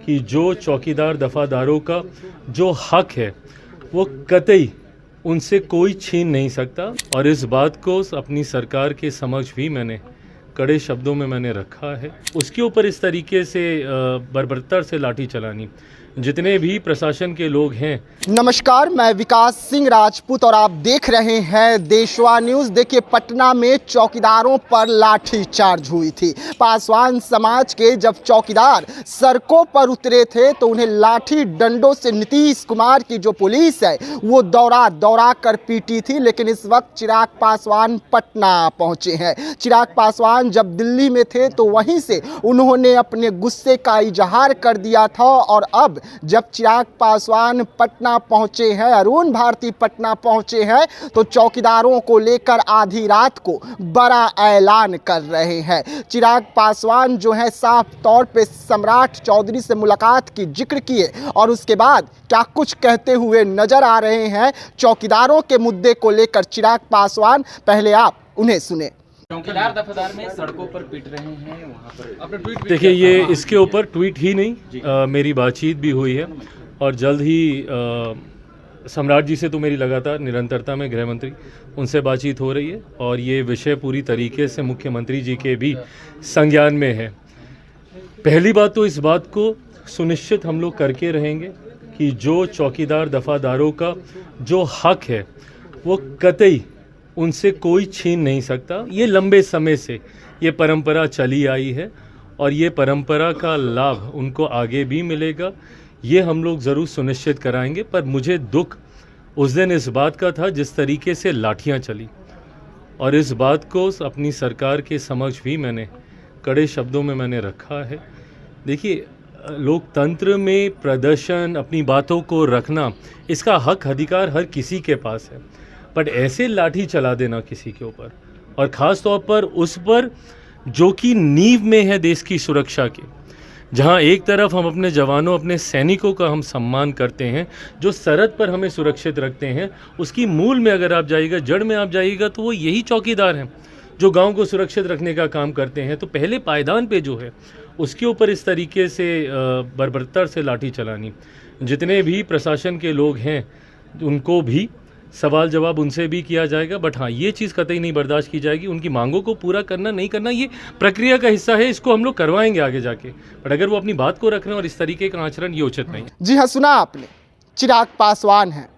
कि जो चौकीदार दफादारों का जो हक है वो कतई उनसे कोई छीन नहीं सकता। और इस बात को अपनी सरकार के समक्ष भी मैंने कड़े शब्दों में मैंने रखा है। उसके ऊपर इस तरीके से बर्बरता से लाठी चलानी, जितने भी प्रशासन के लोग हैं। नमस्कार, मैं विकास सिंह राजपूत और आप देख रहे हैं देशवा न्यूज़। देखिए, पटना में चौकीदारों पर लाठी चार्ज हुई थी। पासवान समाज के जब चौकीदार सड़कों पर उतरे थे तो उन्हें लाठी डंडों से नीतीश कुमार की जो पुलिस है वो दौड़ा कर पीटी थी। लेकिन इस वक्त चिराग पासवान पटना पहुंचे हैं। चिराग पासवान जब दिल्ली में थे तो वहीं से उन्होंने अपने गुस्से का इजहार कर दिया था, और अब जब चिराग पासवान पटना पहुंचे हैं, अरुण भारती पटना पहुंचे हैं, तो चौकीदारों को लेकर आधी रात को बड़ा ऐलान कर रहे हैं। चिराग पासवान जो है साफ तौर पे सम्राट चौधरी से मुलाकात की जिक्र किए और उसके बाद क्या कुछ कहते हुए नजर आ रहे हैं चौकीदारों के मुद्दे को लेकर चिराग पासवान। पहले आप उन्हें सुने। चौकीदार दफादार में सड़कों पर पिट रहे हैं, वहाँ पर अपने ट्वीट देखिए, ये इसके ऊपर ट्वीट ही नहीं, मेरी बातचीत भी हुई है और जल्द ही सम्राट जी से तो मेरी लगातार निरंतरता में गृह मंत्री उनसे बातचीत हो रही है और ये विषय पूरी तरीके से मुख्यमंत्री जी के भी संज्ञान में है। पहली बात तो इस बात को सुनिश्चित हम लोग करके रहेंगे कि जो चौकीदार दफादारों का जो हक है वो कतई उनसे कोई छीन नहीं सकता। ये लंबे समय से ये परंपरा चली आई है और ये परंपरा का लाभ उनको आगे भी मिलेगा, ये हम लोग ज़रूर सुनिश्चित कराएंगे। पर मुझे दुख उस दिन इस बात का था जिस तरीके से लाठियां चली, और इस बात को अपनी सरकार के समक्ष भी मैंने कड़े शब्दों में मैंने रखा है। देखिए, लोकतंत्र में प्रदर्शन, अपनी बातों को रखना, इसका हक अधिकार हर किसी के पास है, बट ऐसे लाठी चला देना किसी के ऊपर, और ख़ास तौर पर उस पर जो कि नींव में है देश की सुरक्षा के, जहां एक तरफ हम अपने जवानों, अपने सैनिकों का हम सम्मान करते हैं, जो सरहद पर हमें सुरक्षित रखते हैं, उसकी मूल में अगर आप जाइएगा, जड़ में आप जाइएगा, तो वो यही चौकीदार हैं जो गांव को सुरक्षित रखने का काम करते हैं। तो पहले पायदान पे जो है उसके ऊपर इस तरीके से बर्बरता से लाठी चलानी, जितने भी प्रशासन के लोग हैं उनको भी सवाल जवाब उनसे भी किया जाएगा। बट हाँ, ये चीज़ कतई नहीं बर्दाश्त की जाएगी। उनकी मांगों को पूरा करना नहीं करना ये प्रक्रिया का हिस्सा है, इसको हम लोग करवाएंगे आगे जाके। बट अगर वो अपनी बात को रख रहे हैं और इस तरीके का आचरण, ये उचित नहीं। जी हाँ, सुना आपने। चिराग पासवान हैं,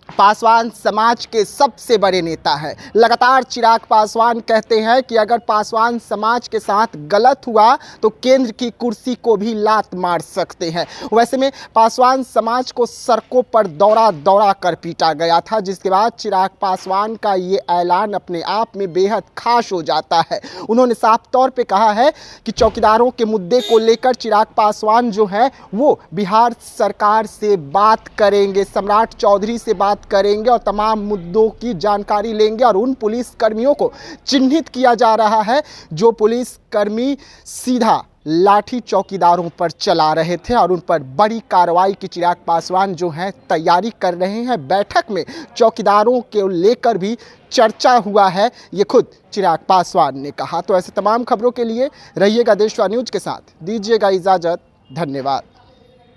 पासवान समाज के सबसे बड़े नेता हैं। लगातार चिराग पासवान कहते हैं कि अगर पासवान समाज के साथ गलत हुआ तो केंद्र की कुर्सी को भी लात मार सकते हैं। वैसे में पासवान समाज को सड़कों पर दौड़ा कर पीटा गया था, जिसके बाद चिराग पासवान का ये ऐलान अपने आप में बेहद खास हो जाता है। उन्होंने साफ तौर पे कहा है कि चौकीदारों के मुद्दे को लेकर चिराग पासवान जो है वो बिहार सरकार से बात करेंगे, सम्राट चौधरी से बात करेंगे और तमाम मुद्दों की जानकारी लेंगे। और उन पुलिस कर्मियों को चिन्हित किया जा रहा है जो पुलिस कर्मी सीधा लाठी चौकीदारों पर चला रहे थे, और उन पर बड़ी कार्रवाई की चिराग पासवान जो हैं तैयारी कर रहे हैं। बैठक में चौकीदारों के लेकर भी चर्चा हुआ है, ये खुद चिराग पासवान ने कहा। तो ऐसे तमाम खबरों के लिए रहिएगा देशवा न्यूज़ के साथ, दीजिएगा इजाज़त। धन्यवाद।